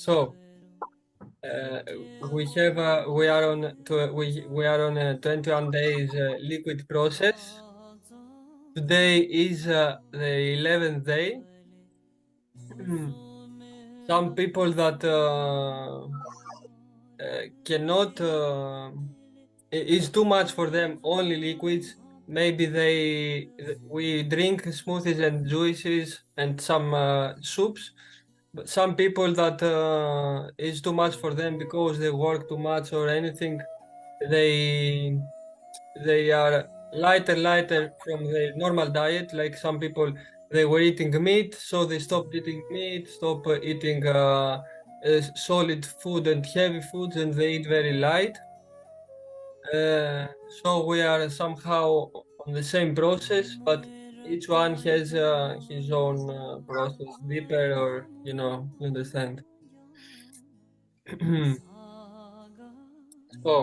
So we are on a 21 days liquid process. Today is the 11th day. Some people that cannot it's too much for them, only liquids. Maybe we drink smoothies and juices and some soups. But some people that is too much for them because they work too much or anything, they they are lighter from the normal diet. Like some people, they were eating meat, so they stopped eating meat, stop eating solid food and heavy foods, and they eat very light. So we are somehow on the same process, but each one has his own process, deeper, or you understand. So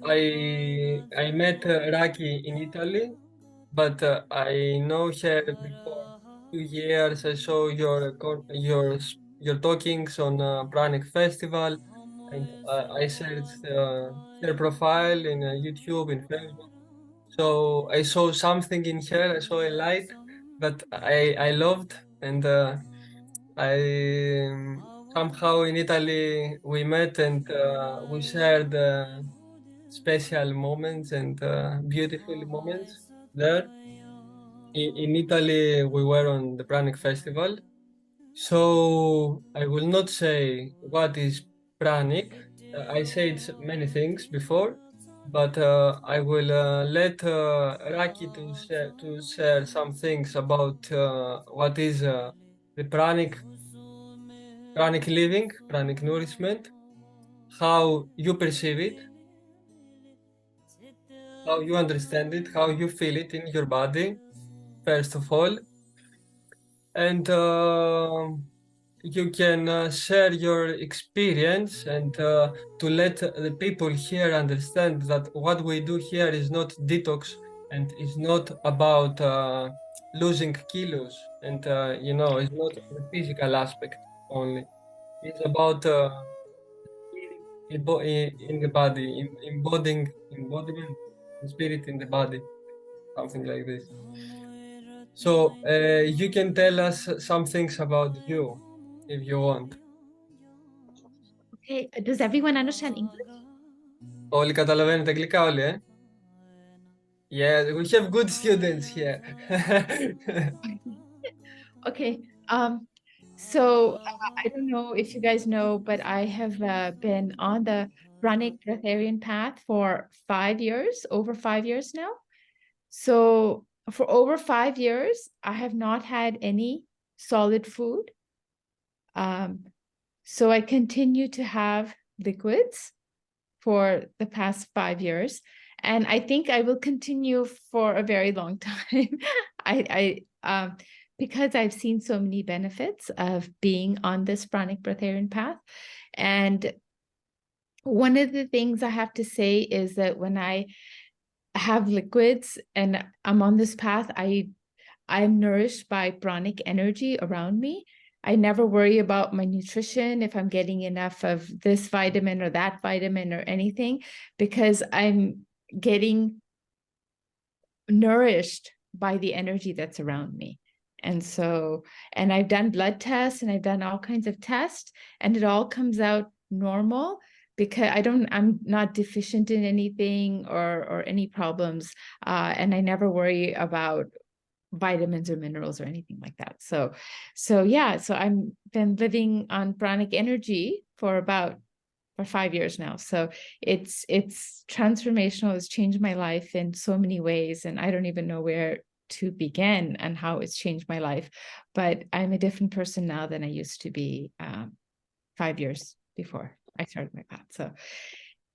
I met Raki in Italy, but I know her before 2 years. I saw your talkings on Pranic Festival, and I searched her profile in YouTube, in Facebook. So I saw something in her. I saw a light that I loved, and somehow in Italy we met and we shared special moments and beautiful moments there. In Italy, we were on the Pranic Festival. So I will not say what is pranic. I said many things before, but I will let Raki to share some things about what is the pranic living, pranic nourishment, how you perceive it, how you understand it, how you feel it in your body, first of all, and you can share your experience and to let the people here understand that what we do here is not detox and is not about losing kilos and it's not the physical aspect only. It's about healing in the body, embodying embodiment, spirit in the body, something like this. So you can tell us some things about you if you want. Okay, does everyone understand English? Όλοι καταλαβαίνετε αγγλικά όλοι, Yeah, we have good students here. Okay. So I don't know if you guys know, but I have been on the pranic Breatharian path for 5 years, over 5 years now. So for over 5 years, I have not had any solid food. So I continue to have liquids for the past 5 years. And I think I will continue for a very long time. Because I've seen so many benefits of being on this pranic breatharian path. And one of the things I have to say is that when I have liquids and I'm on this path, I'm nourished by pranic energy around me. I never worry about my nutrition, if I'm getting enough of this vitamin or that vitamin or anything, because I'm getting nourished by the energy that's around me. And so, and I've done blood tests and I've done all kinds of tests, and it all comes out normal because I'm not deficient in anything or any problems. And I never worry about vitamins or minerals or anything like that. So I've been living on pranic energy for 5 years now. So it's transformational. It's changed my life in so many ways, and I don't even know where to begin and how it's changed my life. But I'm a different person now than I used to be 5 years before I started my path. So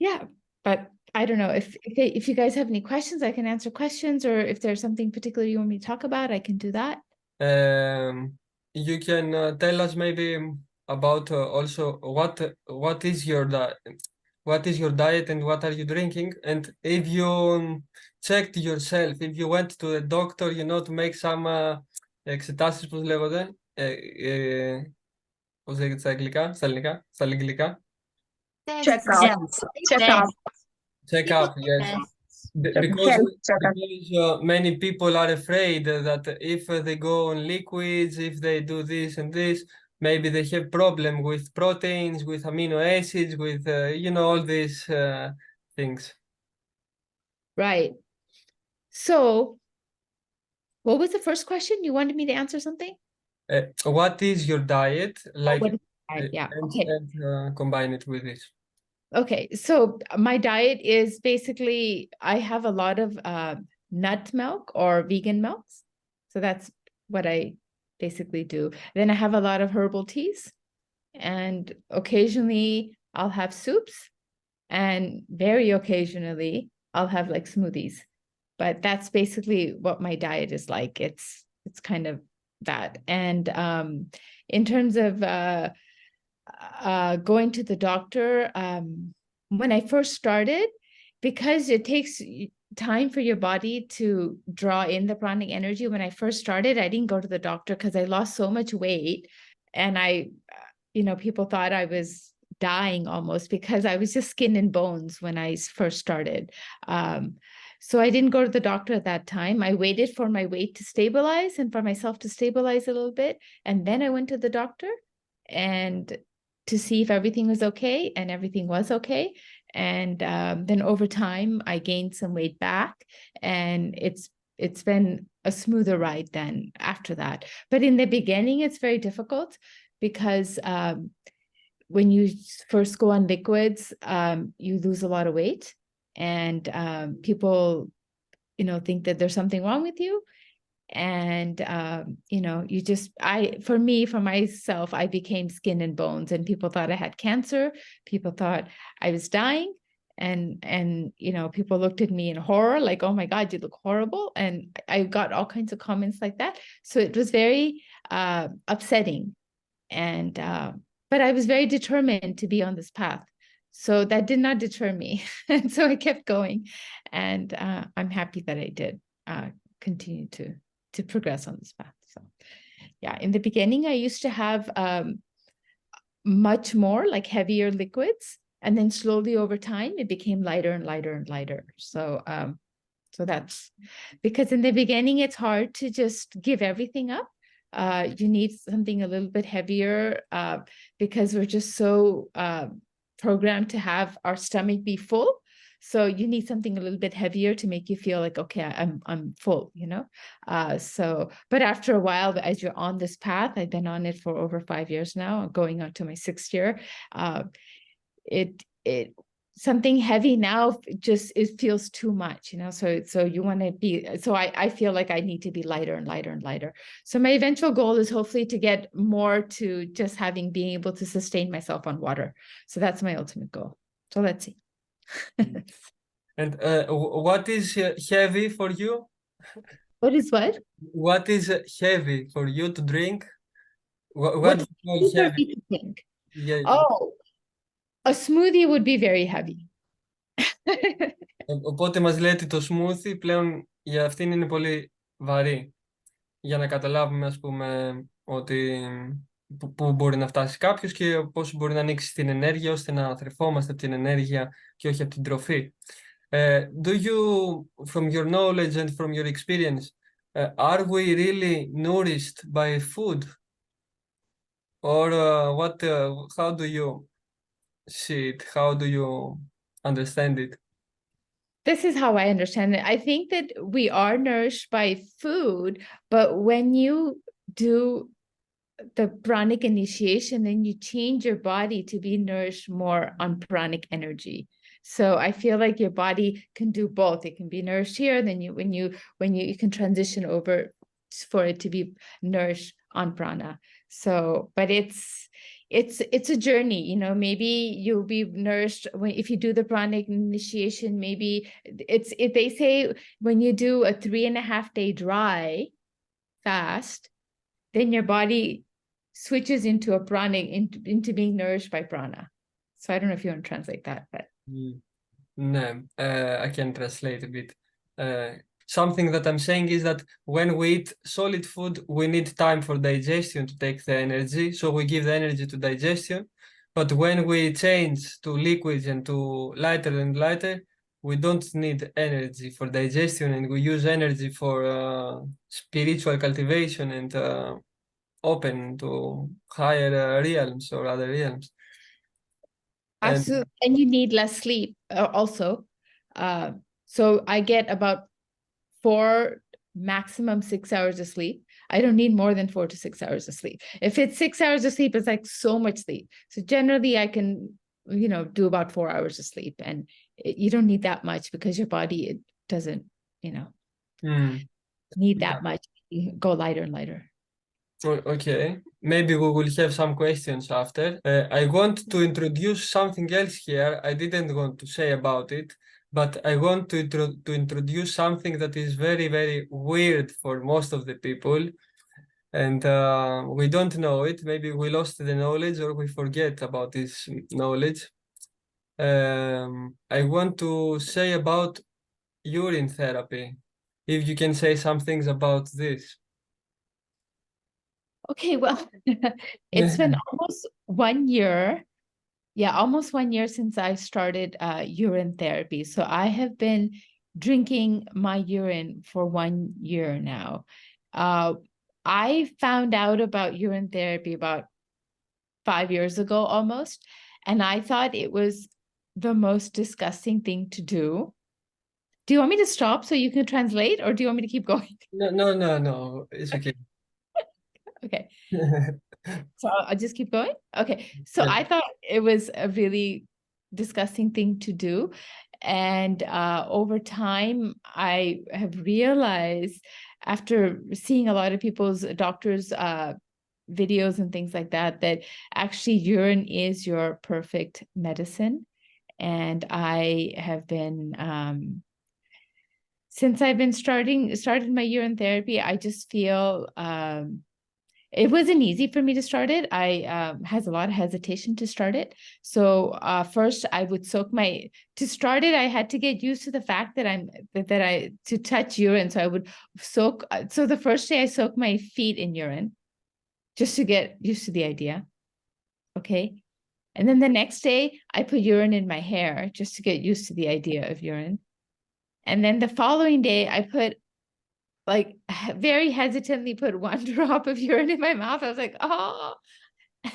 yeah, but I don't know if you guys have any questions, I can answer questions, or if there's something particular you want me to talk about, I can do that. You can tell us maybe about also what is your diet and what are you drinking, and if you checked yourself, if you went to the doctor, to make some εξετάσεις, πώς λέγονται, πώς λέγεται στα αγγλικά, στα ελληνικά, στα αγγλικά. Check up. Check up. Check up, yes. Because Health checkup. many people are afraid that if they go on liquids, if they do this and this, maybe they have problem with proteins, with amino acids, with all these things. Right. So, what was the first question? You wanted me to answer something? What is your diet like? What is diet? Yeah. Okay. And combine it with this. Okay. So my diet is basically I have a lot of nut milk or vegan milks. So that's what I basically do. Then I have a lot of herbal teas, and occasionally I'll have soups, and very occasionally I'll have like smoothies. But that's basically what my diet is like. It's kind of that. And in terms of going to the doctor, when I first started, because it takes time for your body to draw in the pranic energy. When I first started, I didn't go to the doctor because I lost so much weight, and people thought I was dying almost because I was just skin and bones when I first started. So I didn't go to the doctor at that time. I waited for my weight to stabilize and for myself to stabilize a little bit. And then I went to the doctor and to see if everything was okay, and everything was okay. And then over time, I gained some weight back, and it's been a smoother ride then after that. But in the beginning, it's very difficult because when you first go on liquids, you lose a lot of weight, and people, think that there's something wrong with you. And for myself, I became skin and bones, and people thought I had cancer. People thought I was dying, and people looked at me in horror, like, oh my God, you look horrible. And I got all kinds of comments like that. So it was very upsetting. And but I was very determined to be on this path. So that did not deter me. And so I kept going. And I'm happy that I did continue to progress on this path. So yeah, in the beginning, I used to have much more like heavier liquids. And then slowly over time, it became lighter and lighter and lighter. So that's because in the beginning, it's hard to just give everything up. You need something a little bit heavier because we're just so programmed to have our stomach be full. So you need something a little bit heavier to make you feel like, okay, I'm full, but after a while, as you're on this path, I've been on it for over 5 years now, going on to my 6th year. It something heavy now it feels too much, so you want to be, so I feel like I need to be lighter and lighter and lighter. So my eventual goal is hopefully to get more to just being able to sustain myself on water. So that's my ultimate goal. So let's see. And what is heavy for you? What is what? What is heavy for you to drink? What do you call heavy? To drink? Yeah. Oh, a smoothie would be very heavy. Οπότε μας λέτε το smoothie πλέον για αυτήν είναι πολύ βαρύ. Για να καταλάβουμε, ας πούμε, ότι πού μπορεί να φτάσει κάποιος και πώς μπορεί να ανοίξει την ενέργεια ώστε να θρεφόμαστε από την ενέργεια και όχι από την τροφή. Do you, from your knowledge and from your experience, are we really nourished by food? Or how do you see it? How do you understand it? This is how I understand it. I think that we are nourished by food, but when you do the pranic initiation, then you change your body to be nourished more on pranic energy. So I feel like your body can do both. It can be nourished here, then when you can transition over for it to be nourished on prana. So, but it's a journey, maybe you'll be nourished if you do the pranic initiation. Maybe they say when you do a 3.5 day dry fast, then your body switches into a pranic, into being nourished by prana. So I don't know if you want to translate that, but No, I can translate a bit. something that I'm saying is that when we eat solid food, we need time for digestion to take the energy. So we give the energy to digestion. But when we change to liquids and to lighter and lighter, we don't need energy for digestion, and we use energy for spiritual cultivation and open to higher realms or other realms. And Absolutely. And you need less sleep also. So I get about 4, maximum 6 hours of sleep. I don't need more than 4 to 6 hours of sleep. If it's 6 hours of sleep, it's like so much sleep. So generally I can, do about 4 hours of sleep, and you don't need that much because your body, it doesn't, need that much. You go lighter and lighter. Okay, maybe we will have some questions after. I want to introduce something else here. I didn't want to say about it, but I want to introduce something that is very, very weird for most of the people. And we don't know it. Maybe we lost the knowledge or we forget about this knowledge. I want to say about urine therapy. If you can say some things about this. Okay, well, it's been almost 1 year. Yeah, almost 1 year since I started urine therapy. So I have been drinking my urine for 1 year now. I found out about urine therapy about 5 years ago almost, and I thought it was the most disgusting thing to do. Do you want me to stop so you can translate, or do you want me to keep going? No. It's okay. Okay. So I'll just keep going. Okay. So Yeah. I thought it was a really disgusting thing to do. And over time, I have realized, after seeing a lot of people's doctors' videos and things like that, that actually urine is your perfect medicine. And I have been, since I've been started my urine therapy, I just feel it wasn't easy for me to start it. I has a lot of hesitation to start it. So first I would to start it, I had to get used to the fact that to touch urine. So I would soak. So the first day I soaked my feet in urine just to get used to the idea. Okay. And then the next day I put urine in my hair just to get used to the idea of urine. And then the following day I put, like, very hesitantly put 1 drop of urine in my mouth. I was like, oh,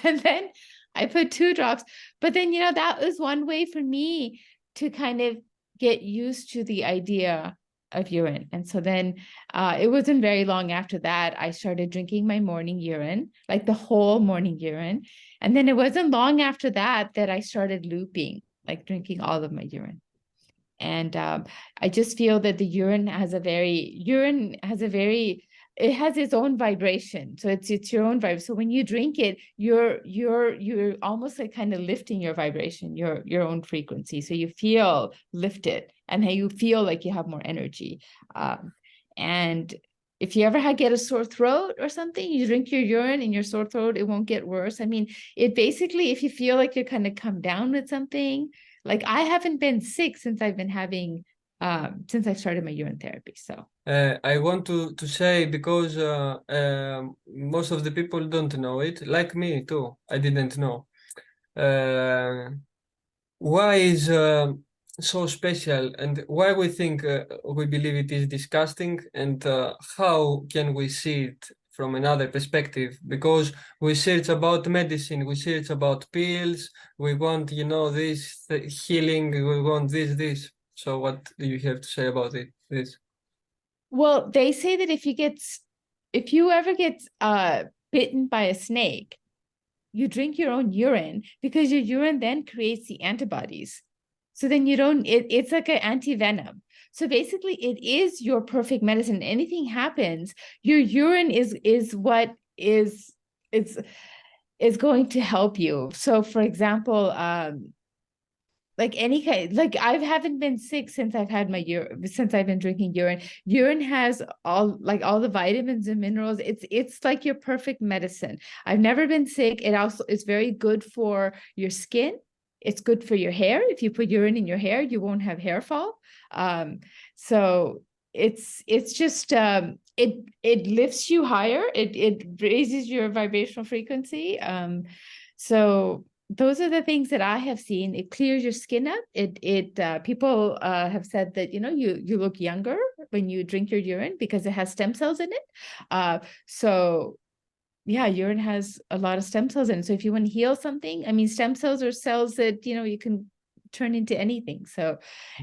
and then I put 2 drops. But then, that was one way for me to kind of get used to the idea of urine. And so then it wasn't very long after that, I started drinking my morning urine, like the whole morning urine. And then it wasn't long after that that I started looping, like drinking all of my urine. And I just feel that the urine has it has its own vibration. So it's your own vibe. So when you drink it, you're almost like kind of lifting your vibration, your own frequency. So you feel lifted, and you feel like you have more energy. And if you ever get a sore throat or something, you drink your urine and your sore throat, it won't get worse. I mean, it basically, if you feel like you're kind of come down with something, like I haven't been sick since I've been having, since I started my urine therapy. So I want to say, because most of the people don't know it, like me too. I didn't know. Why is so special, and why we think we believe it is disgusting, and how can we see it from another perspective? Because we search about medicine, we search about pills, we want, this healing, we want this. So what do you have to say about this? well, they say that if you ever get bitten by a snake, you drink your own urine, because your urine then creates the antibodies. So then it's like an anti-venom. So basically it is your perfect medicine. Anything happens, your urine is what is going to help you. So for example, like any kind, like I haven't been sick since I've had since I've been drinking urine. Urine has all the vitamins and minerals. It's like your perfect medicine. I've never been sick. It also is very good for your skin. It's good for your hair. If you put urine in your hair, you won't have hair fall. So it's just it lifts you higher. It raises your vibrational frequency. So those are the things that I have seen. It clears your skin up. People have said that, you know, you look younger when you drink your urine because it has stem cells in it. So yeah, urine has a lot of stem cells in it. So if you want to heal something, I mean, stem cells are cells that, you know, you can turn into anything. So,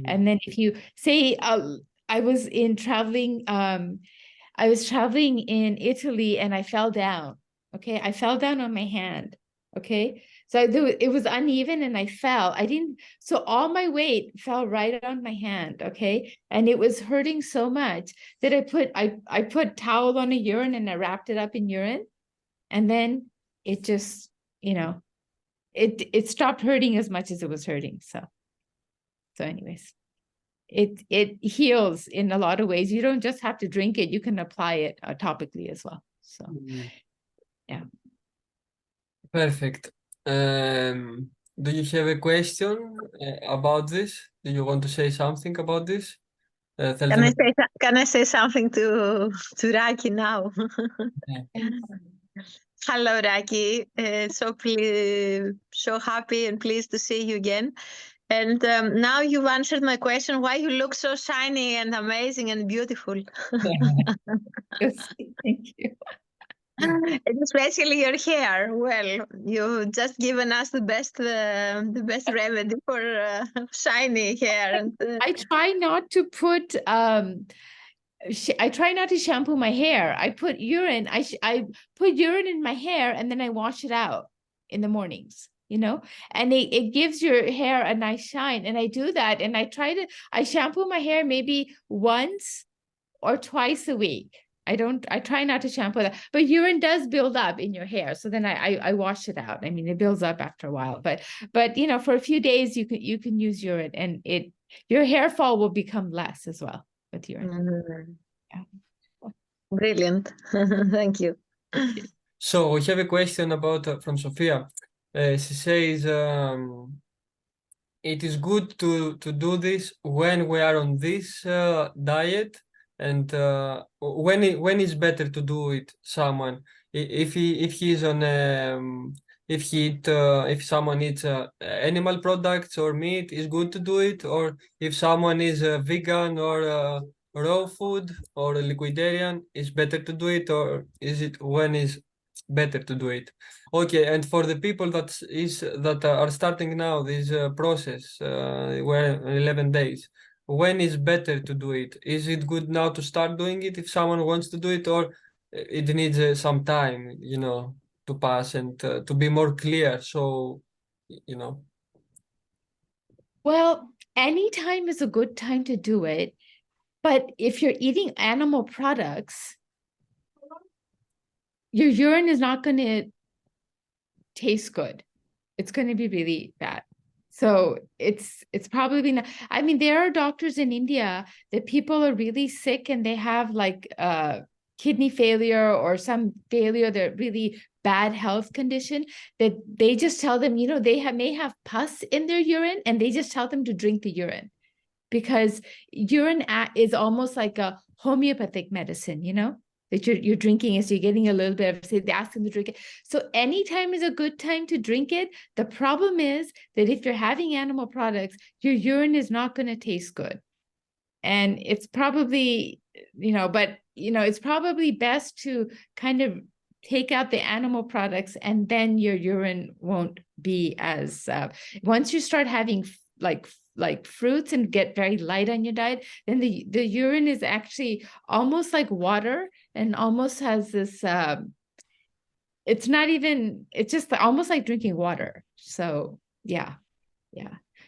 and then if you say, I was traveling in Italy and I fell down. Okay. I fell down on my hand. Okay. So it was uneven and I fell. So all my weight fell right on my hand. Okay. And it was hurting so much that I put towel on a urine and I wrapped it up in urine. And then it just, you know, it stopped hurting as much as it was hurting. So anyways, it heals in a lot of ways. You don't just have to drink it, you can apply it topically as well. So yeah. Perfect. Do you have a question about this? Do you want to say something about this? Can I say something to Raki now? Hello, Raki. So happy and pleased to see you again. And now you've answered my question why you look so shiny and amazing and beautiful. Yes, thank you. And especially your hair. Well, you've just given us the best remedy for shiny hair. And I try not to put I try not to shampoo my hair. I put urine. I put urine in my hair and then I wash it out in the mornings, you know, and it gives your hair a nice shine. And I do that. And I shampoo my hair maybe once or twice a week. I try not to shampoo that, but urine does build up in your hair. So then I wash it out. I mean, it builds up after a while, but you know, for a few days you can use urine and your hair fall will become less as well with urine. Yeah. Brilliant. Thank you. So we have a question about from Sophia. She says it is good to do this when we are on this diet, and when is better to do it. Someone if he is on if someone eats animal products or meat, is good to do it, or if someone is vegan or raw food or a liquidarian, is better to do it, or is it when is better to do it? Okay, and for the people that are starting now this process, where 11 days, when is better to do it? Is it good now to start doing it if someone wants to do it, or it needs some time, you know, to pass and to be more clear? So, you know. Well, any time is a good time to do it, but if you're eating animal products, your urine is not going to taste good. It's going to be really bad. So it's probably not. I mean, there are doctors in India that people are really sick and they have like kidney failure or some failure, they're really bad health condition, that they just tell them, you know, may have pus in their urine and they just tell them to drink the urine, because urine is almost like a homeopathic medicine, you know, that you're drinking as you're getting a little bit of, say, they ask them to drink it. So anytime is a good time to drink it. The problem is that if you're having animal products, your urine is not going to taste good. And it's probably, you know, but, you know, it's probably best to kind of take out the animal products and then your urine won't be as, once you start having like fruits and get very light on your diet, then the urine is actually almost like water and almost has this it's just almost like drinking water. So yeah.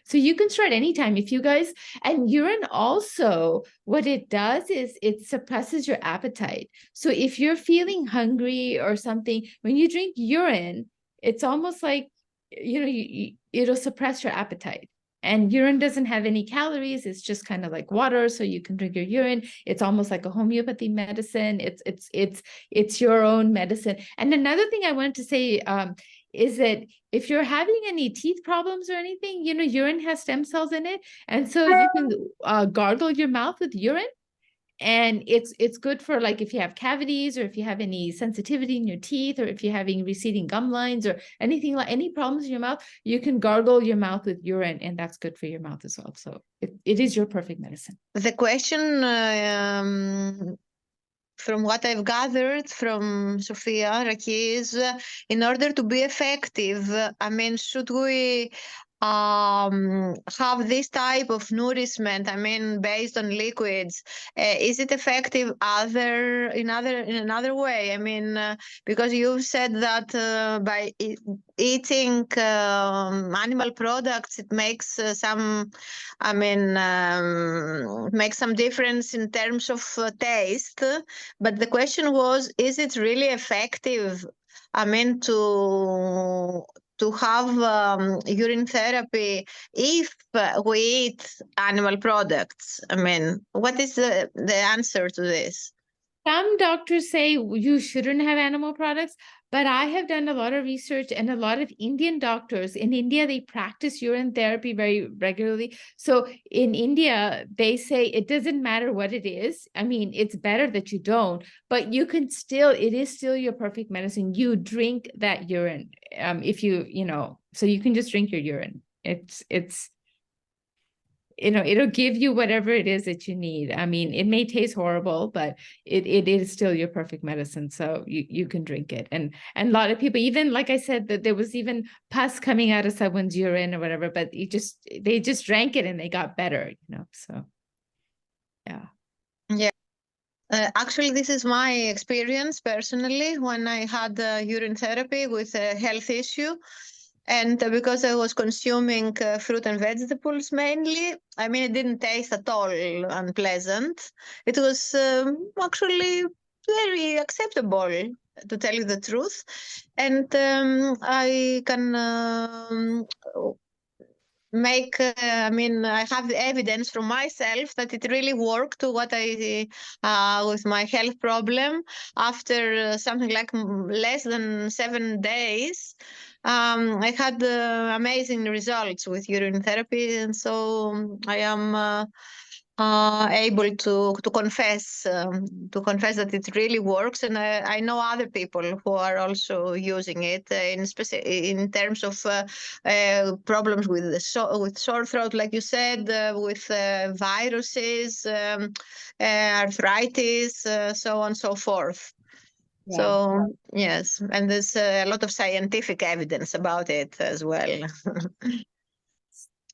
So you can start anytime if you guys, and urine also, what it does is it suppresses your appetite. So if you're feeling hungry or something, when you drink urine, it's almost like, you know, it'll suppress your appetite. And urine doesn't have any calories. It's just kind of like water. So you can drink your urine. It's almost like a homeopathy medicine. It's your own medicine. And another thing I wanted to say is that if you're having any teeth problems or anything, you know, urine has stem cells in it. And so you can gargle your mouth with urine And it's good for like if you have cavities or if you have any sensitivity in your teeth or if you're having receding gum lines or anything like any problems in your mouth, you can gargle your mouth with urine, and that's good for your mouth as well. So it is your perfect medicine. The question, from what I've gathered from Sophia Raki, is in order to be effective, I mean, should we have this type of nourishment, I mean, based on liquids? Is it effective in another way? I mean, because you said that by eating animal products, it makes I mean, makes some difference in terms of taste. But the question was, is it really effective? I mean, to have urine therapy if we eat animal products. I mean, what is the answer to this? Some doctors say you shouldn't have animal products, but I have done a lot of research, and a lot of Indian doctors in India, they practice urine therapy very regularly. So in India, they say it doesn't matter what it is. I mean, it's better that you don't, but you can still, it is still your perfect medicine. You drink that urine. If you know, so you can just drink your urine. It's it'll give you whatever it is that you need. I mean, it may taste horrible, but it is still your perfect medicine. So you can drink it. And a lot of people, even like I said, that there was even pus coming out of someone's urine or whatever, but they just drank it and they got better, so yeah. Yeah. Actually, this is my experience personally when I had urine therapy with a health issue. And because I was consuming fruit and vegetables mainly, I mean, it didn't taste at all unpleasant. It was actually very acceptable, to tell you the truth. And I can I mean, I have the evidence from myself that it really worked with my health problem. After something like less than 7 days, I had amazing results with urine therapy, and so I am able to confess that it really works. And I know other people who are also using it in terms of problems with with sore throat, like you said, with viruses, arthritis, so on and so forth. Yeah. So yes, and there's a lot of scientific evidence about it as well.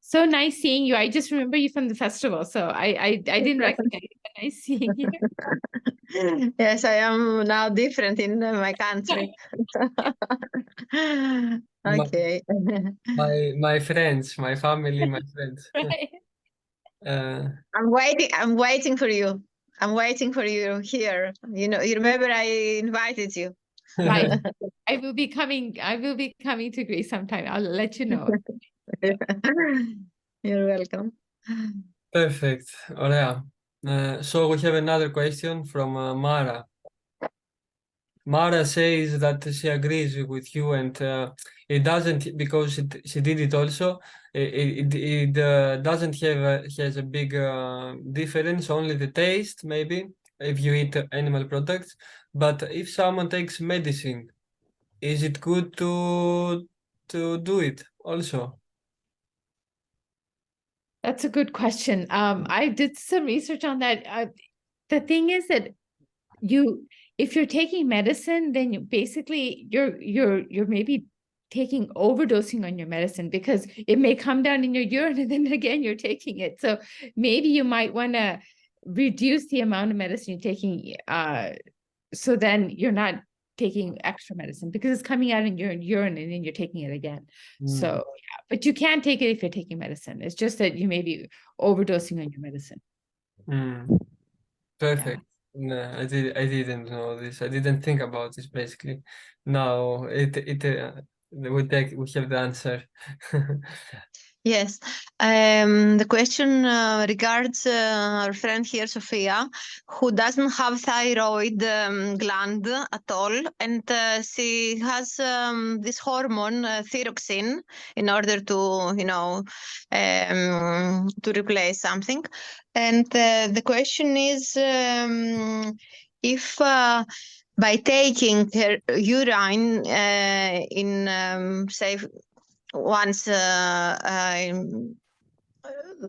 So nice seeing you. I just remember you from the festival, so I didn't recognize you, but nice seeing you. Yes, I am now different in my country. Okay. My friends, my family, my friends. Right. I'm waiting for you. I'm waiting for you here. You remember I invited you. Right. I will be coming to Greece sometime. I'll let you know. You're welcome. Perfect. Ωραία. So we have another question from Mara. Mara says that she agrees with you, and it doesn't, because she did it also. It doesn't has a big difference, only the taste maybe if you eat animal products. But if someone takes medicine, is it good to do it also? That's a good question. I did some research on that. The thing is that if you're taking medicine, then you're maybe taking overdosing on your medicine, because it may come down in your urine and then again you're taking it. So maybe you might want to reduce the amount of medicine you're taking, so then you're not taking extra medicine, because it's coming out in your urine and then you're taking it again. So yeah, but you can take it if you're taking medicine. It's just that you may be overdosing on your medicine. Perfect. No, I didn't know this. I didn't think about this basically. Now we have the answer. Yes. The question regards our friend here, Sophia, who doesn't have thyroid gland at all, and she has this hormone, thyroxine, in order to, to replace something. And the question is if by taking her urine say once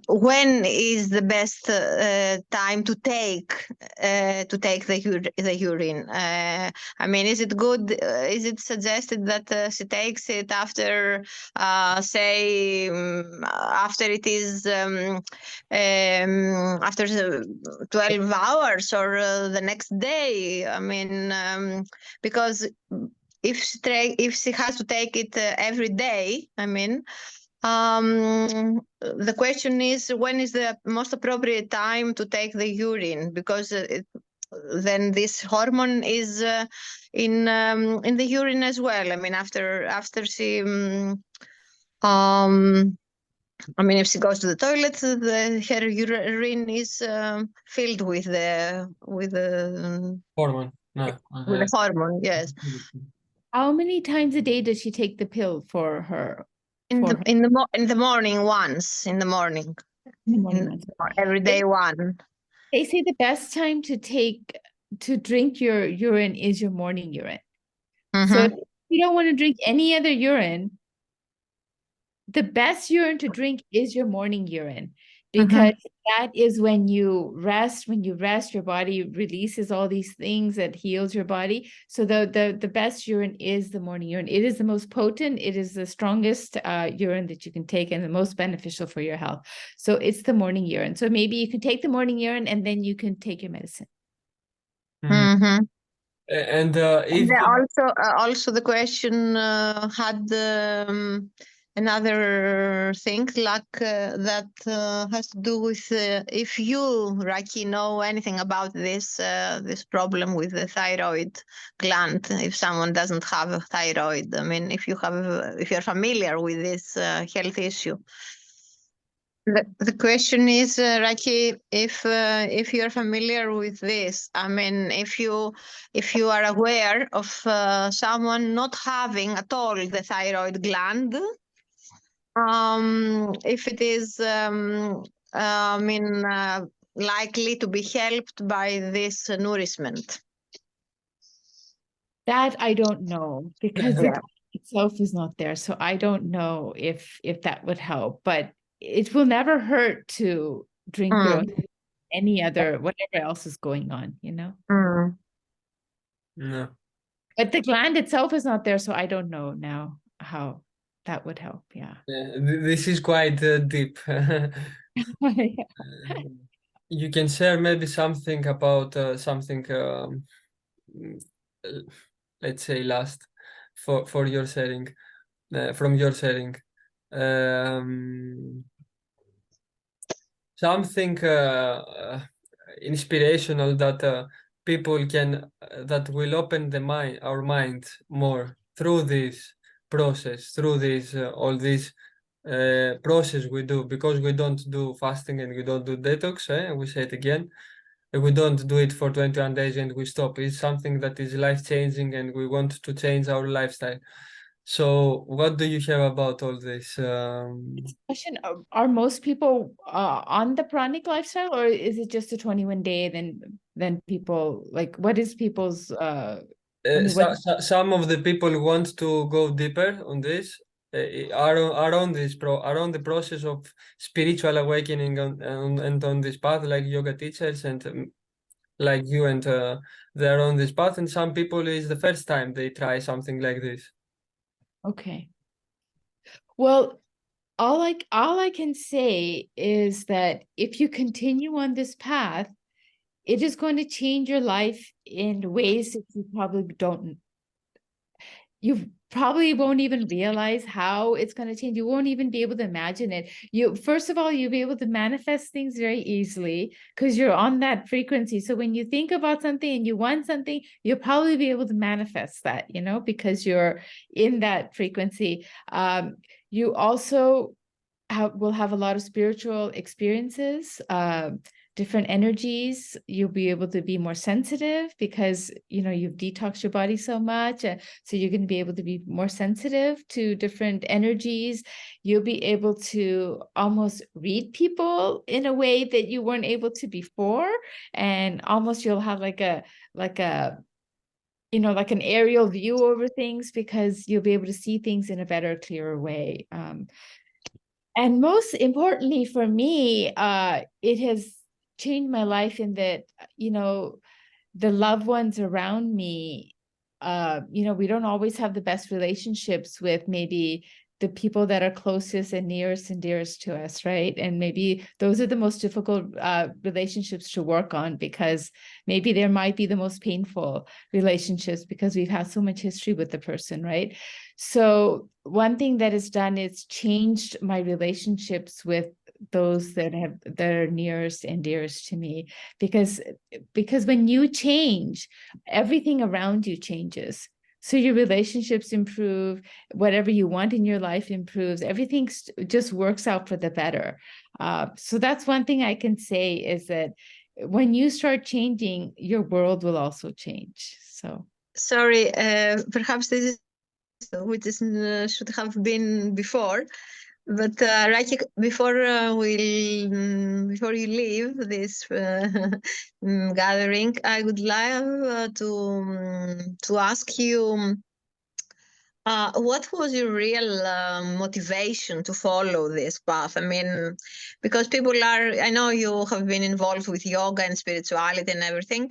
when is the best time to take the urine? I mean, is it good? Is it suggested that she takes it after, say, after it is after 12 hours or the next day? I mean, because if she has to take it every day, I mean, the question is when is the most appropriate time to take the urine, because then this hormone is in the urine as well. I mean, after she I mean, if she goes to the toilet, her urine is filled with the Hormone. No. with the hormone. Yes. How many times a day does she take the pill for her? In For the her in the morning, once in the morning, in the morning ones? every day one. They say the best time to drink your urine is your morning urine. So if Mm-hmm. you don't want to drink any other urine, the best urine to drink is your morning urine, because that is when you rest. When you rest, your body releases all these things that heals your body. So the best urine is the morning urine. It is the most potent. It is the strongest urine that you can take and the most beneficial for your health. So it's the morning urine. So maybe you can take the morning urine and then you can take your medicine. Mm-hmm. And And if also the question had another thing like that has to do with if you, Raki, know anything about this problem with the thyroid gland. If someone doesn't have a thyroid, I mean, if you're familiar with this health issue. The question is, Raki, if you're familiar with this, I mean, if you are aware of someone not having at all the thyroid gland, if it is, I mean, likely to be helped by this nourishment. That I don't know, because the Yeah. gland itself is not there. So I don't know if that would help, but it will never hurt to drink your own, any other, whatever else is going on, no. But the gland itself is not there, so I don't know now how that would help. Yeah. This is quite deep. You can share maybe something about something, uh, let's say, last for your sharing, from your sharing. Something inspirational that people can that will open our mind more through this process, through this all this process we do, because we don't do fasting and we don't do detox. We say it again. We don't do it for 21 days and we stop. It's something that is life changing and we want to change our lifestyle. So, what do you have about all this? Question: Are most people on the pranic lifestyle, or is it just a 21 day? Then people, like, what is people's I mean, what? Some of the people who want to go deeper on this are on are on the process of spiritual awakening and on this path, like yoga teachers and like you, and they're on this path. And some people is the first time they try something like this. Okay. Well, all I can say is that if you continue on this path, it is going to change your life in ways that you probably won't even realize how it's going to change. You won't even be able to imagine it. First of all, you'll be able to manifest things very easily because you're on that frequency. So when you think about something and you want something, you'll probably be able to manifest that, because you're in that frequency. You also will have a lot of spiritual experiences, different energies. You'll be able to be more sensitive because, you know, you've detoxed your body so much. So you're going to be able to be more sensitive to different energies. You'll be able to almost read people in a way that you weren't able to before. And almost you'll have like a, you know, like an aerial view over things because you'll be able to see things in a better, clearer way. And most importantly for me, it has changed my life in that, you know, the loved ones around me, you know, we don't always have the best relationships with maybe the people that are closest and nearest and dearest to us, right? And maybe those are the most difficult relationships to work on because maybe there might be the most painful relationships because we've had so much history with the person, right? So one thing that it's done is changed my relationships with those that are nearest and dearest to me because when you change, everything around you changes. So your relationships improve, whatever you want in your life improves, everything just works out for the better. So that's one thing I can say is that when you start changing, your world will also change. So sorry, perhaps this is which is, should have been before. But Raki, before before you leave this gathering, I would like to ask you what was your real motivation to follow this path? I mean, because people are, I know you have been involved with yoga and spirituality and everything,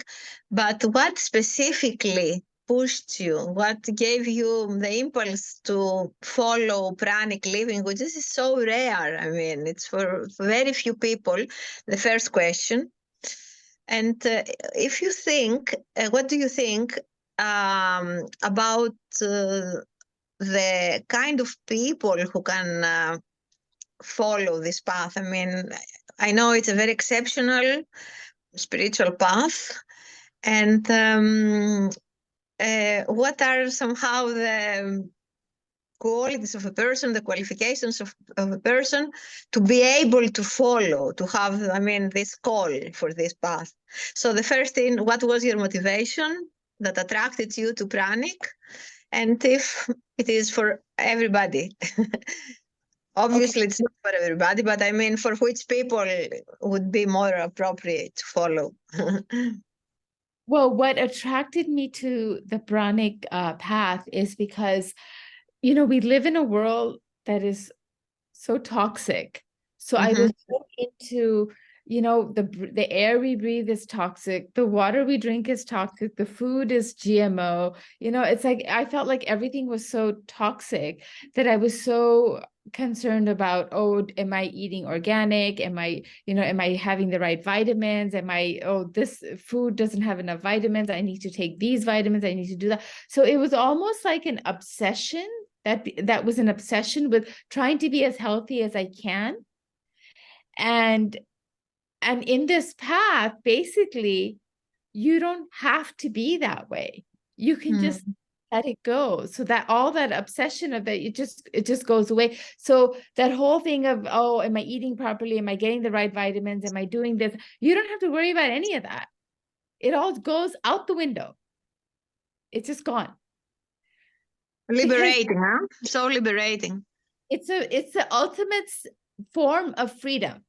but what specifically pushed you? What gave you the impulse to follow pranic living, which is so rare? I mean, it's for very few people, the first question. And if you think, what do you think about the kind of people who can follow this path? I mean, I know it's a very exceptional spiritual path. And what are somehow the qualities of a person, the qualifications of a person to be able to follow, to have, I mean, this call for this path? So the first thing, what was your motivation that attracted you to pranic? And if it is for everybody. Obviously, it's not for everybody, but I mean, for which people would be more appropriate to follow? well, what attracted me to the pranic path is because, you know, we live in a world that is so toxic. So I was so into, you know, the air we breathe is toxic, the water we drink is toxic, the food is GMO. You know, it's like I felt like everything was so toxic that I was so concerned about, oh, am I eating organic? Am I, you know, am I having the right vitamins? Am I, oh, this food doesn't have enough vitamins, I need to take these vitamins, I need to do that. So it was almost like an obsession. That was an obsession with trying to be as healthy as I can. And in this path, basically, you don't have to be that way. You can just let it go. So that all that obsession of that, it just goes away. So that whole thing of, oh, am I eating properly? Am I getting the right vitamins? Am I doing this? You don't have to worry about any of that. It all goes out the window. It's just gone. Liberating, huh? So liberating. It's the ultimate form of freedom.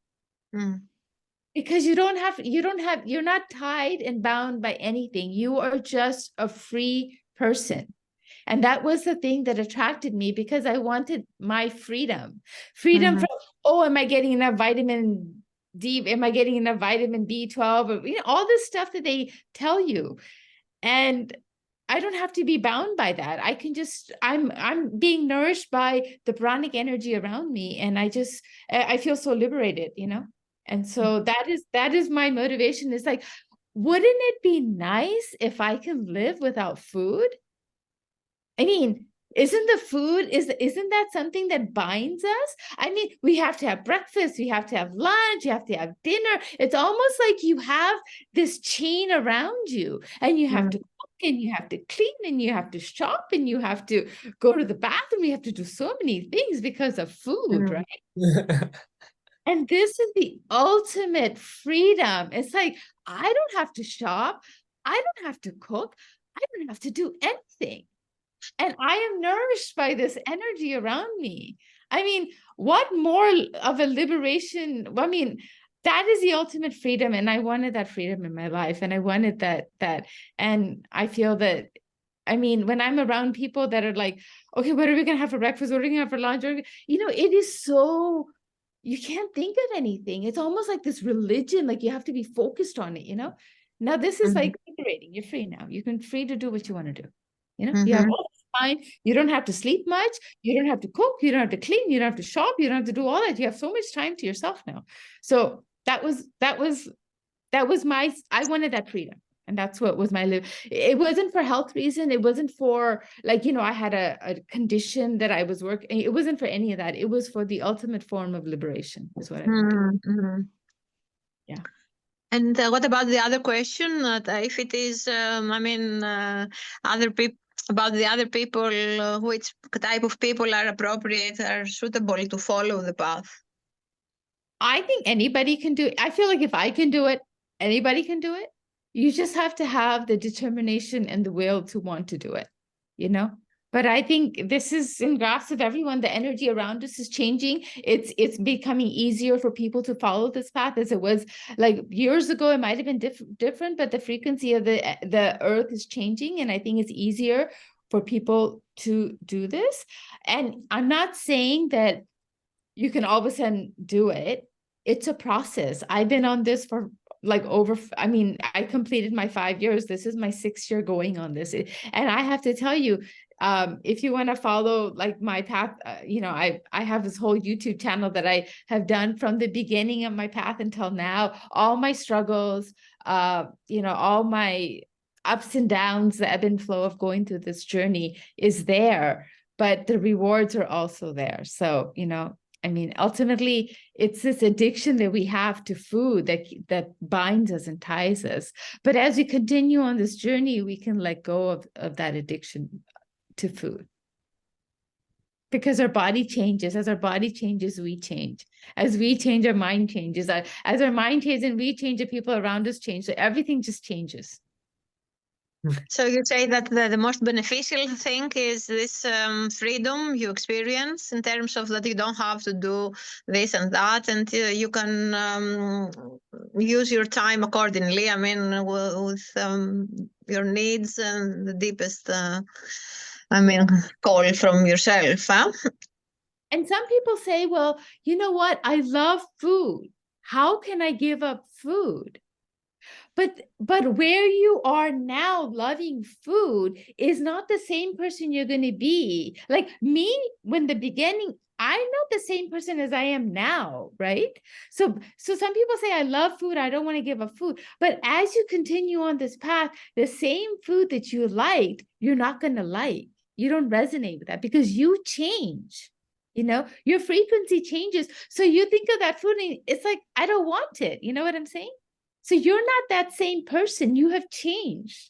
Because you're not tied and bound by anything. You are just a free person. And that was the thing that attracted me because I wanted my freedom. Freedom from, oh, am I getting enough vitamin D? Am I getting enough vitamin B12? Or, you know, all this stuff that they tell you. And I don't have to be bound by that. I can just, I'm being nourished by the pranic energy around me. And I feel so liberated, you know? And so that is my motivation. It's like, wouldn't it be nice if I can live without food? I mean, isn't that something that binds us? I mean, we have to have breakfast, we have to have lunch, you have to have dinner. It's almost like you have this chain around you and you have to cook and you have to clean and you have to shop and you have to go to the bathroom. You have to do so many things because of food, right? And this is the ultimate freedom. It's like, I don't have to shop. I don't have to cook. I don't have to do anything. And I am nourished by this energy around me. I mean, what more of a liberation? I mean, that is the ultimate freedom. And I wanted that freedom in my life. And I wanted that. And I feel that, I mean, when I'm around people that are like, okay, what are we going to have for breakfast? What are we going to have for lunch? It is so, you can't think of anything. It's almost like this religion, like you have to be focused on it, Now this is like liberating. You're free now. You can free to do what you want to do. You have all this time. You don't have to sleep much. You don't have to cook. You don't have to clean. You don't have to shop. You don't have to do all that. You have so much time to yourself now. So that was my, I wanted that freedom. And that's what was my live. It wasn't for health reason. It wasn't for like, I had a condition that I was working. It wasn't for any of that. It was for the ultimate form of liberation is what I wanted. Yeah. And what about the other question? If it is, other people, about the other people, which type of people are appropriate, are suitable to follow the path? I think anybody can do it. I feel like if I can do it, anybody can do it. You just have to have the determination and the will to want to do it, But I think this is in grasp of everyone. The energy around us is changing. It's becoming easier for people to follow this path as it was like years ago. It might have been different, but the frequency of the earth is changing. And I think it's easier for people to do this. And I'm not saying that you can all of a sudden do it. It's a process. I've been on this for I completed my 5 years. This is my 6th year going on this. And I have to tell you, if you want to follow like my path, I have this whole YouTube channel that I have done from the beginning of my path until now, all my struggles, all my ups and downs, the ebb and flow of going through this journey is there, but the rewards are also there. So, ultimately, it's this addiction that we have to food that binds us and ties us. But as we continue on this journey, we can let go of that addiction to food. Because our body changes. As our body changes, we change. As we change, our mind changes. As our mind changes and we change, the people around us change. So everything just changes. So you say that the most beneficial thing is this freedom you experience in terms of that you don't have to do this and that, and you can use your time accordingly. I mean, with your needs and the deepest, call from yourself. Huh? And some people say, well, you know what? I love food. How can I give up food? But where you are now loving food is not the same person you're going to be. Like me, when the beginning, I'm not the same person as I am now, right? So some people say, I love food. I don't want to give up food. But as you continue on this path, the same food that you liked, you're not going to like. You don't resonate with that because you change. Your frequency changes. So you think of that food and it's like, I don't want it. You know what I'm saying? So you're not that same person. You have changed.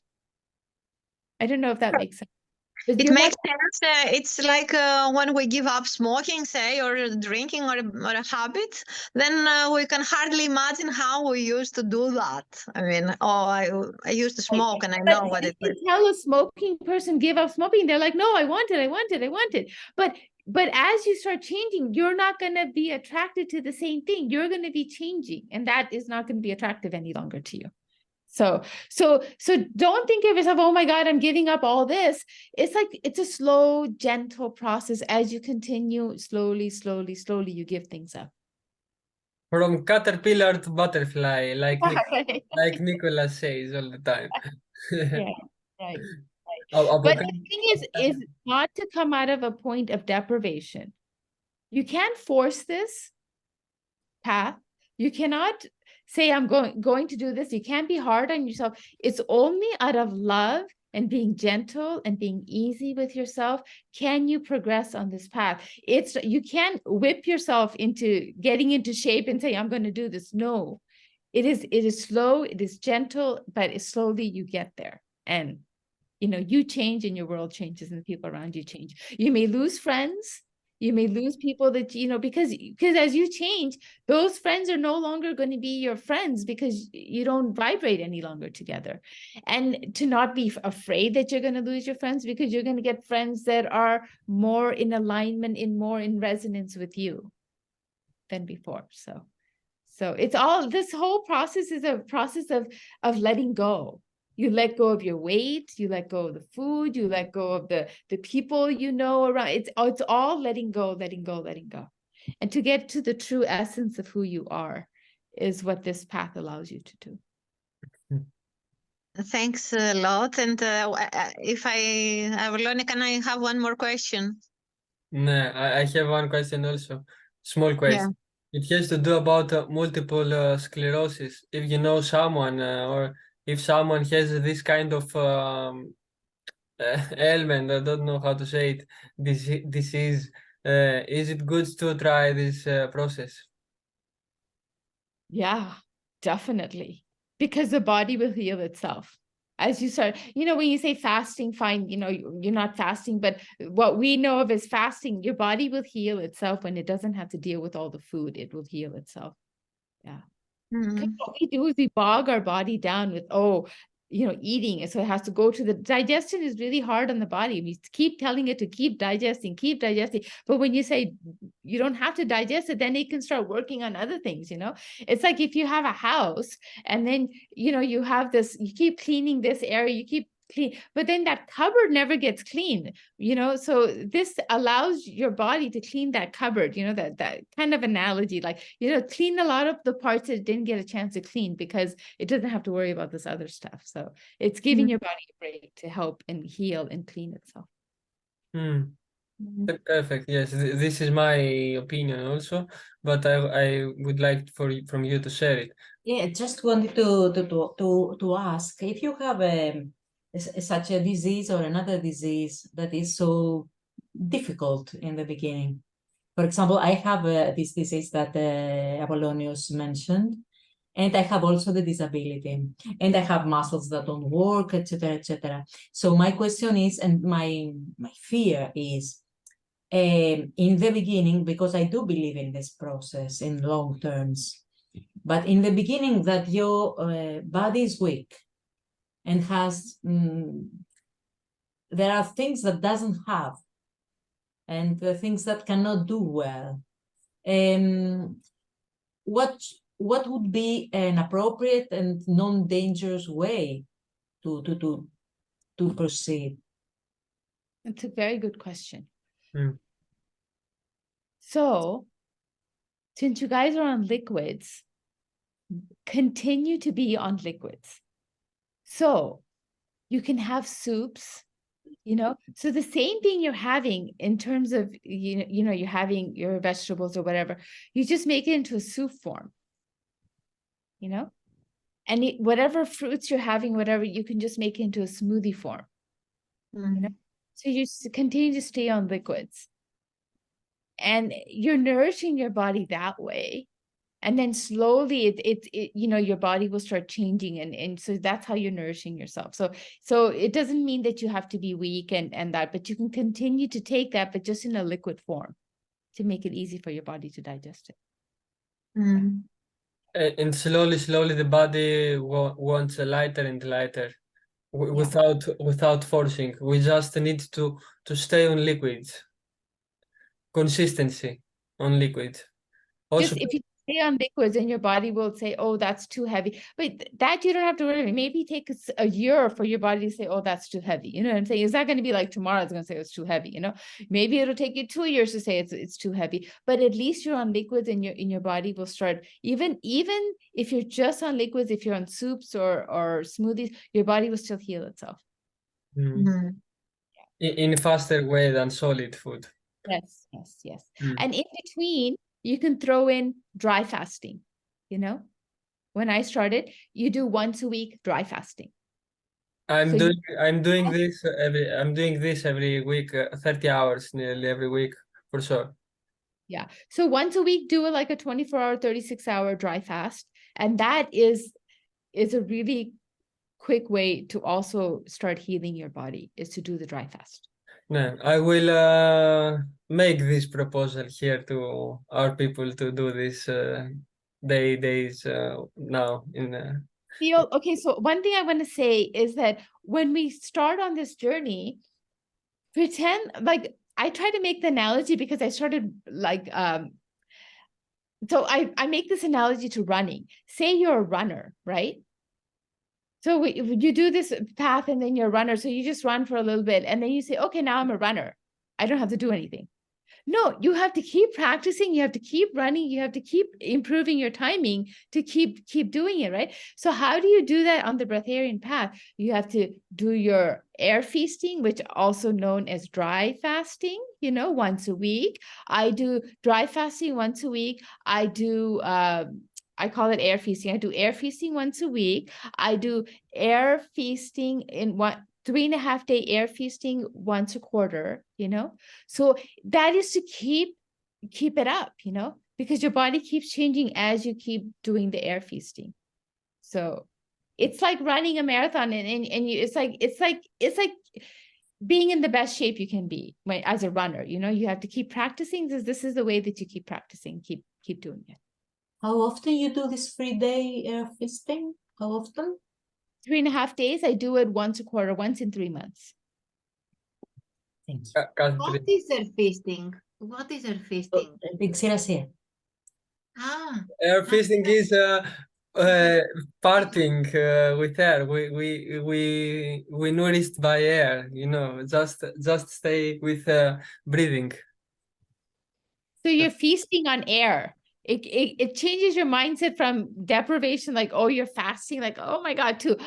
I don't know if that makes sense. It makes sense. It's like when we give up smoking, say, or drinking, or a habit, then we can hardly imagine how we used to do that. I mean, I used to smoke, and I know what it is. Tell a smoking person give up smoking, they're like, no, I want it. But as you start changing, you're not going to be attracted to the same thing. You're going to be changing, and that is not going to be attractive any longer to you. So don't think of yourself, oh my God, I'm giving up all this. It's like, it's a slow, gentle process. As you continue, slowly, you give things up. From caterpillar to butterfly, like Nicola says all the time. Yeah, right. But the thing is not to come out of a point of deprivation. You can't force this path. You cannot say, I'm going to do this. You can't be hard on yourself. It's only out of love and being gentle and being easy with yourself can you progress on this path. You can't whip yourself into getting into shape and say, I'm going to do this. No, it is slow, it is gentle, but slowly you get there. And you change and your world changes and the people around you change. You may lose friends. You may lose people that, because as you change, those friends are no longer going to be your friends because you don't vibrate any longer together. And to not be afraid that you're going to lose your friends, because you're going to get friends that are more in alignment, more in resonance with you than before. So it's all, this whole process is a process of letting go. You let go of your weight, you let go of the food, you let go of the people around. It's all letting go. And to get to the true essence of who you are is what this path allows you to do. Thanks a lot. And if Apollonios, can I have one more question? No, I have one question also. Small question. It has to do about multiple sclerosis. If you know someone or if someone has this kind of ailment, I don't know how to say it, disease, is it good to try this process? Yeah, definitely. Because the body will heal itself. As you start, when you say fasting, fine, you're not fasting, but what we know of as fasting, your body will heal itself when it doesn't have to deal with all the food. It will heal itself. Yeah. Because what we do is we bog our body down with, eating. So it has to go to the digestion is really hard on the body. We keep telling it to keep digesting. But when you say you don't have to digest it, then it can start working on other things. It's like if you have a house and then, you have this, you keep cleaning this area, you keep clean, but then that cupboard never gets cleaned, so this allows your body to clean that cupboard, that kind of analogy, like, clean a lot of the parts that it didn't get a chance to clean because it doesn't have to worry about this other stuff. So it's giving your body a break to help and heal and clean itself. Perfect. Yes, this is my opinion also, but I would like from you to share it. Yeah, just wanted to ask if you have such a disease or another disease that is so difficult in the beginning. For example, I have this disease that Apollonios mentioned, and I have also the disability, and I have muscles that don't work, etc., etc. So my question is, and my fear is, in the beginning, because I do believe in this process in long terms, but in the beginning that your body is weak and has, there are things that doesn't have, and the things that cannot do well. What would be an appropriate and non-dangerous way to proceed? It's a very good question. So, since you guys are on liquids, continue to be on liquids. So you can have soups, so the same thing you're having in terms of, you're having your vegetables or whatever, you just make it into a soup form, and whatever fruits you're having, whatever, you can just make it into a smoothie form, so you continue to stay on liquids and you're nourishing your body that way. And then slowly your body will start changing. And so that's how you're nourishing yourself. So it doesn't mean that you have to be weak and that, but you can continue to take that, but just in a liquid form to make it easy for your body to digest it. And slowly, the body wants a lighter and lighter without forcing. We just need to stay on liquids. Consistency on liquids. Also, Just if you stay on liquids and your body will say, oh, that's too heavy. But that you don't have to worry about. Maybe take a year for your body to say, oh, that's too heavy. You know what I'm saying? It's not going to be like tomorrow it's going to say it's too heavy. Maybe it'll take you 2 years to say it's too heavy. But at least you're on liquids and your body will start, even if you're just on liquids, if you're on soups or smoothies, your body will still heal itself. In a faster way than solid food. Yes. And in between, you can throw in dry fasting. When I started, you do once a week dry fasting. I'm doing this every week, 30 hours nearly every week for sure. Yeah. So once a week, do like a 24-hour, 36-hour dry fast. And that is a really quick way to also start healing your body is to do the dry fast. No, I will make this proposal here to our people to do this days now in Okay, so one thing I want to say is that when we start on this journey, pretend like I try to make the analogy because I started like so I make this analogy to running. Say you're a runner, right? So you do this path and then you're a runner. So you just run for a little bit and then you say, okay, now I'm a runner. I don't have to do anything. No, you have to keep practicing. You have to keep running. You have to keep improving your timing to keep doing it, right? So how do you do that on the breatharian path? You have to do your air feasting, which also known as dry fasting, once a week. I do dry fasting once a week. I do I call it air feasting. I do air feasting once a week. I do air feasting in 3.5 day air feasting once a quarter, So that is to keep it up, because your body keeps changing as you keep doing the air feasting. So it's like running a marathon and it's like being in the best shape you can be as a runner, you have to keep practicing. This is the way that you keep practicing, keep doing it. How often you do this 3-day air feasting? How often? 3.5 days. I do it once a quarter, once in 3 months. Thank you. What is air feasting? What is air feasting? air feasting is parting with air. We nourished by air, just stay with breathing. So you're feasting on air. It changes your mindset from deprivation, like, oh, you're fasting, like, oh my God, to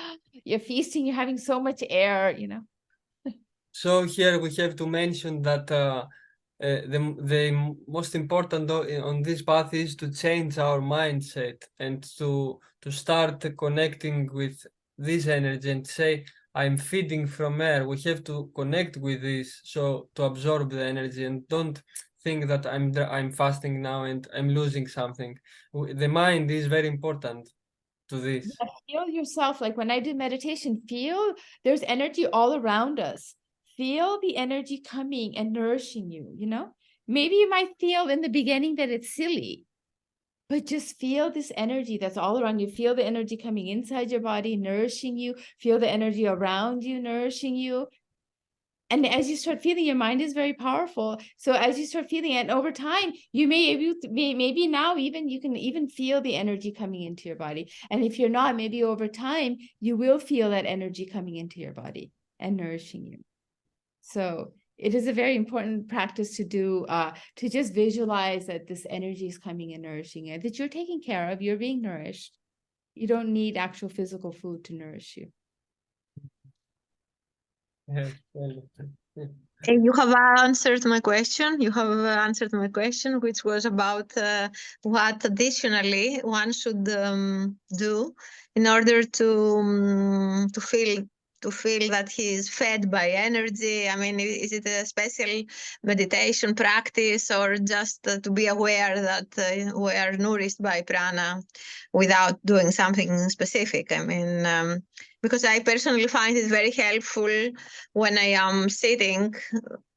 you're feasting, you're having so much air, So here we have to mention that the most important on this path is to change our mindset and to start connecting with this energy and say, I'm feeding from air. We have to connect with this, so to absorb the energy, and don't think that I'm fasting now and I'm losing something. The mind is very important to this. Feel yourself, like when I do meditation, feel there's energy all around us. Feel the energy coming and nourishing you, Maybe you might feel in the beginning that it's silly, but just feel this energy that's all around you. Feel the energy coming inside your body, nourishing you. Feel the energy around you, nourishing you. And as you start feeling, your mind is very powerful. So as you start feeling it, over time, you maybe now even you can even feel the energy coming into your body. And if you're not, maybe over time, you will feel that energy coming into your body and nourishing you. So it is a very important practice to do, to just visualize that this energy is coming and nourishing you, that you're taken care of, you're being nourished. You don't need actual physical food to nourish you. You have answered my question. You have answered my question, which was about what additionally one should do in order to feel that he is fed by energy. I mean, is it a special meditation practice or just to be aware that we are nourished by prana without doing something specific? I mean, because I personally find it very helpful when I am sitting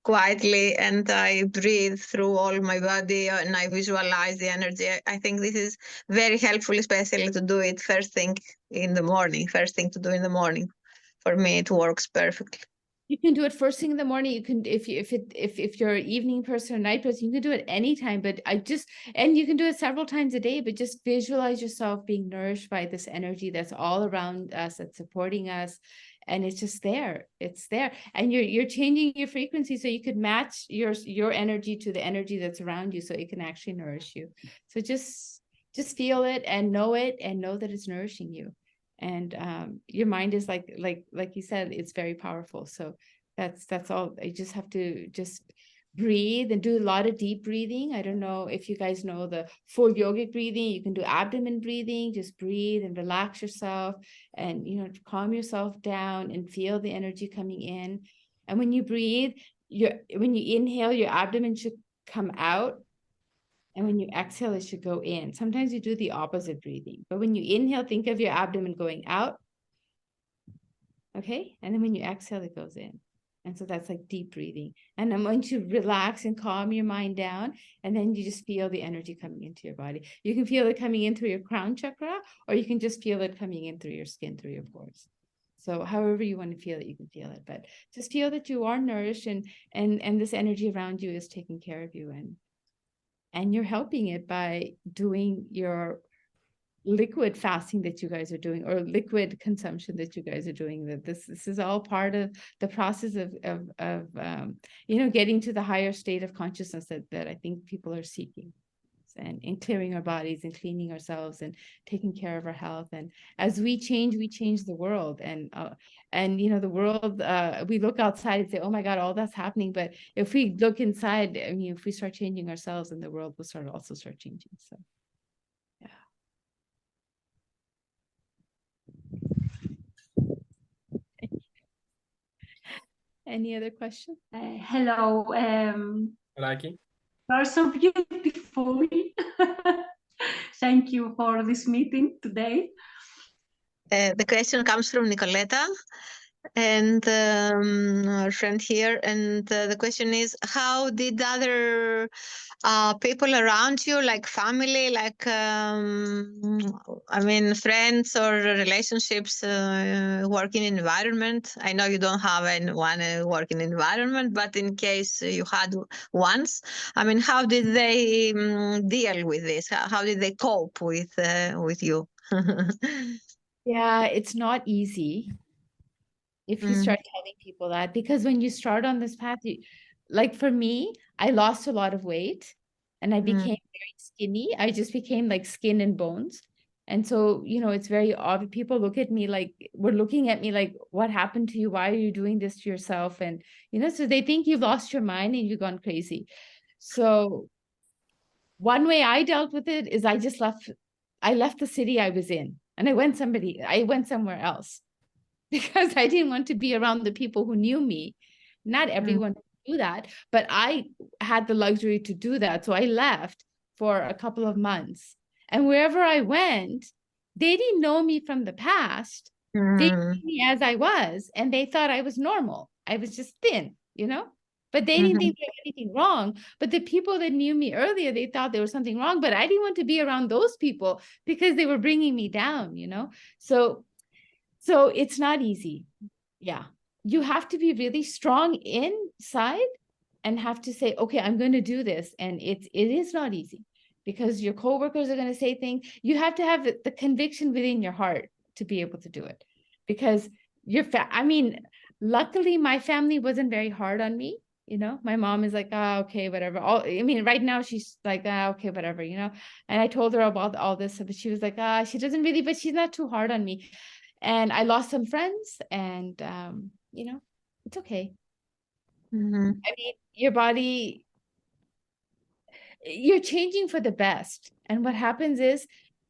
quietly and I breathe through all my body and I visualize the energy. I think this is very helpful, especially to do it first thing in the morning, first thing to do in the morning. For me, it works perfectly. You can do it first thing in the morning. You can, if you're an evening person or night person, you can do it anytime. But and you can do it several times a day. But just visualize yourself being nourished by this energy that's all around us, that's supporting us, and it's just there. It's there, and you're changing your frequency so you could match your energy to the energy that's around you, so it can actually nourish you. So just feel it and know that it's nourishing you. And your mind is like you said, it's very powerful. So that's all. I just have to just breathe and do a lot of deep breathing. I don't know if you guys know the 4 yogic breathing. You can do abdomen breathing. Just breathe and relax yourself and calm yourself down and feel the energy coming in. And when you breathe, when you inhale, your abdomen should come out. And when you exhale, it should go in. Sometimes you do the opposite breathing. But when you inhale, think of your abdomen going out. Okay. And then when you exhale, it goes in. And so that's like deep breathing. And then once you relax and calm your mind down, and then you just feel the energy coming into your body. You can feel it coming in through your crown chakra, or you can just feel it coming in through your skin, through your pores. So however you want to feel it, you can feel it. But just feel that you are nourished, and this energy around you is taking care of you, and you're helping it by doing your liquid fasting that you guys are doing, or liquid consumption that you guys are doing. That this is all part of the process of getting to the higher state of consciousness that I think people are seeking, and clearing our bodies and cleaning ourselves and taking care of our health. And as we change the world. And the world, we look outside and say, oh my God, all that's happening. But if we look inside, I mean, if we start changing ourselves, then the world will start changing. So any other questions? Hello. Raki? You are so beautiful. Thank you for this meeting today. The question comes from Nicoletta, and our friend here. And the question is, how did other people around you, like family, like friends or relationships, working environment? I know you don't have anyone working environment, but in case you had once, how did they deal with this? How did they cope with you? Yeah, it's not easy if you start telling people that, because when you start on this path, like for me, I lost a lot of weight and I became very skinny. I just became like skin and bones. And so, it's very obvious. People look at me like, we're looking at me like, what happened to you? Why are you doing this to yourself? And, so they think you've lost your mind and you've gone crazy. So one way I dealt with it is I left the city I was in, and I went somewhere else because I didn't want to be around the people who knew me. Not everyone could do that, but I had the luxury to do that. So I left for a couple of months, and wherever I went, they didn't know me from the past. They knew me as I was, and they thought I was normal. I was just thin, but they didn't think there was anything wrong. But the people that knew me earlier, they thought there was something wrong, but I didn't want to be around those people because they were bringing me down, So it's not easy. Yeah. You have to be really strong inside and have to say, okay, I'm going to do this. And it is not easy because your coworkers are going to say things. You have to have the conviction within your heart to be able to do it, because luckily my family wasn't very hard on me. My mom is like, okay, whatever. Right now she's like, okay, whatever, And I told her about all this, but she was like, she doesn't really, but she's not too hard on me. And I lost some friends, and it's okay. Your body, you're changing for the best. And what happens is,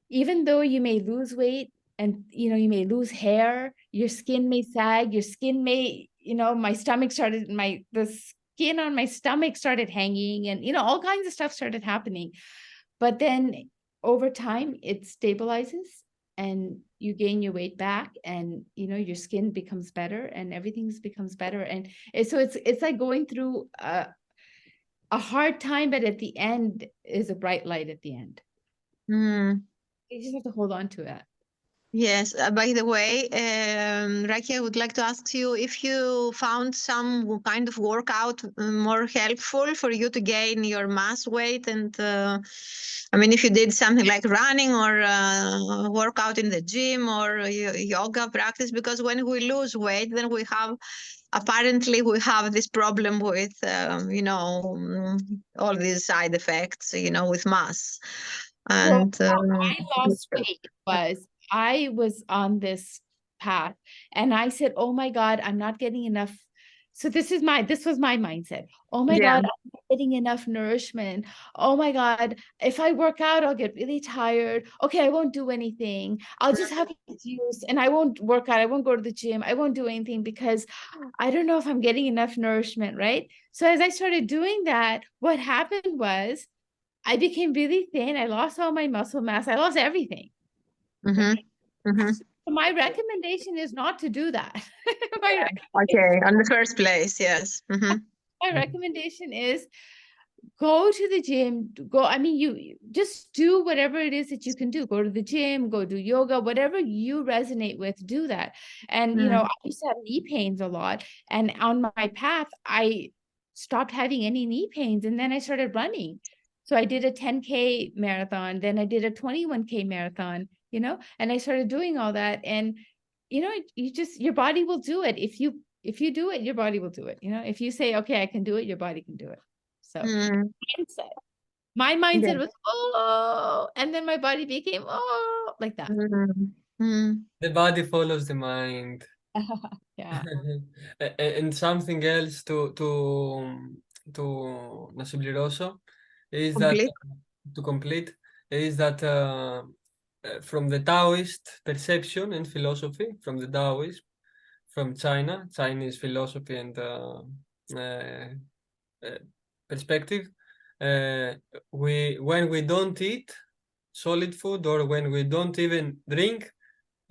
even though you may lose weight and you may lose hair, your skin may sag, your skin may, my stomach started, the skin on my stomach started hanging, and all kinds of stuff started happening. But then over time it stabilizes and you gain your weight back, and your skin becomes better and everything becomes better. And so it's like going through a hard time, but at the end is a bright light at the end. You just have to hold on to it. Yes. By the way, Raki, I would like to ask you if you found some kind of workout more helpful for you to gain your mass weight, and if you did something like running or workout in the gym or yoga practice, because when we lose weight, then we have this problem with all these side effects, with mass. And I lost weight I was on this path, and I said, oh my God, I'm not getting enough. So this was my mindset. Oh my God, I'm not getting enough nourishment. Oh my God, if I work out, I'll get really tired. Okay, I won't do anything. I'll just have juice, and I won't work out. I won't go to the gym. I won't do anything because I don't know if I'm getting enough nourishment, right? So as I started doing that, what happened was I became really thin. I lost all my muscle mass. I lost everything. My recommendation is not to do that. my, Okay, on the first place, yes. Mhm. my recommendation is go to the gym, I mean, you just do whatever it is that you can do. Go to the gym, go do yoga, whatever you resonate with, do that. And, you know, I used to have knee pains a lot. And on my path, I stopped having any knee pains. And then I started running. So I did a 10K marathon, then I did a 21K marathon, you know, and I started doing all that. And, you know, your body will do it. If you do it, your body will do it. You know, if you say, okay, I can do it, your body can do it. So mindset. My mindset Yeah. was, oh, and then my body became, oh, like that. The body follows the mind. Yeah. And something else να συμπληρώσω is that Complete. to complete is that from the Taoist perception and philosophy, from the Taoism, from China, Chinese philosophy and perspective, when we don't eat solid food or when we don't even drink,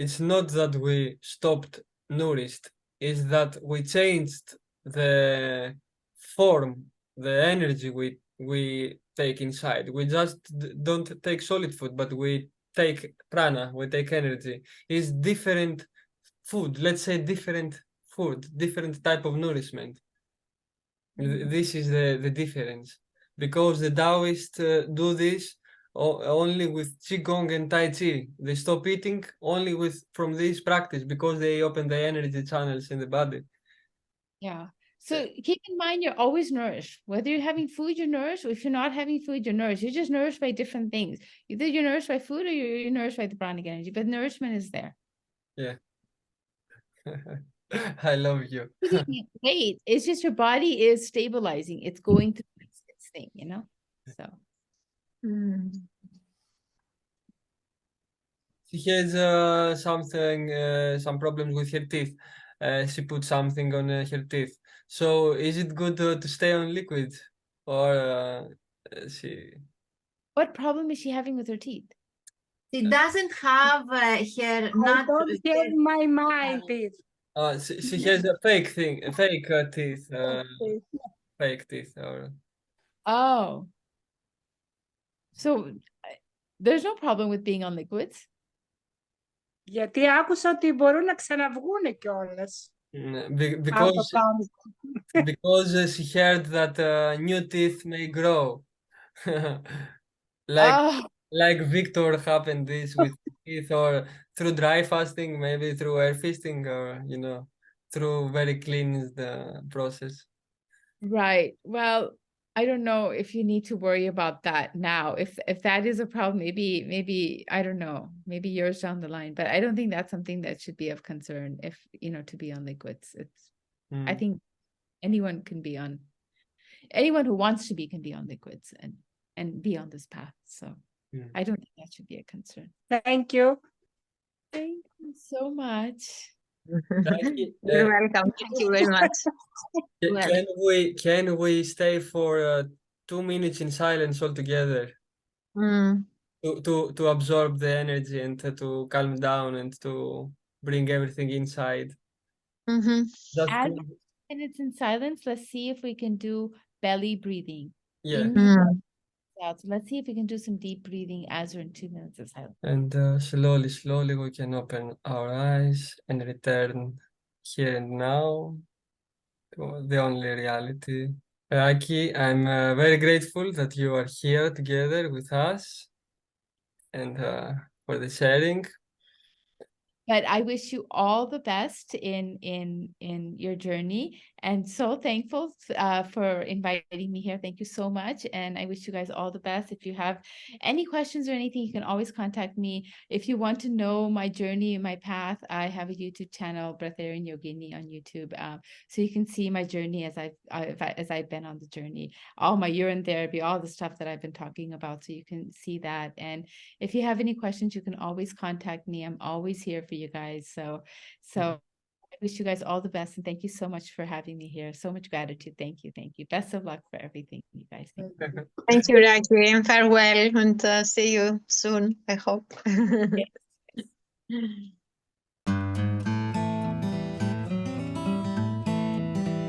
it's not that we stopped nourished, it's that we changed the form, the energy we take inside. We just don't take solid food, but we take prana, we take energy. It's different food, let's say different food, different type of nourishment. This is the difference. Because the Taoists do this only with Qigong and Tai Chi. They stop eating only from this practice because they open the energy channels in the body. Yeah. So keep in mind, you're always nourished. Whether you're having food, you're nourished. Or if you're not having food, you're nourished. You're just nourished by different things. Either you're nourished by food or you're nourished by the pranic energy, but nourishment is there. Yeah. I love you. Wait, it's just your body is stabilizing. It's going through its thing, you know? So. She has some problems with her teeth. She put something on her teeth. So is it good to stay on liquid or she? What problem is she having with her teeth? She doesn't have her I don't have my teeth. She has a fake thing, a fake teeth, Okay. fake teeth. Or Oh. So there's no problem with being on liquids. Γιατί άκουσα ότι μπορούν να ξαναβγούνε κιόλας. because she heard that new teeth may grow, like Victor happened this with teeth, or through dry fasting, maybe through air feasting, or through very cleansed process. Right. Well, I don't know if you need to worry about that now. If that is a problem, maybe I don't know, maybe years down the line. But I don't think that's something that should be of concern. If to be on liquids, I think anyone who wants to be can be on liquids and be on this path. So I don't think that should be a concern. Thank you. Thank you so much. You're welcome. Thank you very much. Can we stay for 2 minutes in silence all together to absorb the energy and to calm down and to bring everything inside? Just 2 minutes in silence. Let's see if we can do belly breathing. Yeah. Out. So let's see if we can do some deep breathing as we're in 2 minutes of silence. And slowly we can open our eyes and return here and now to the only reality. Aki, I'm very grateful that you are here together with us and for the sharing. But I wish you all the best in your journey, and so thankful for inviting me here. Thank you so much, and I wish you guys all the best. If you have any questions or anything, you can always contact me. If you want to know my journey and my path, I have a YouTube channel, Breatharian Yogini, on YouTube, so you can see my journey as I've been on the journey, all my urine therapy, all the stuff that I've been talking about, so you can see that. And if you have any questions, you can always contact me. I'm always here for you guys. So I wish you guys all the best, and thank you so much for having me here. So much gratitude. Thank you. Best of luck for everything, you guys. Thank you, Raki, and farewell, and see you soon, I hope. Yes.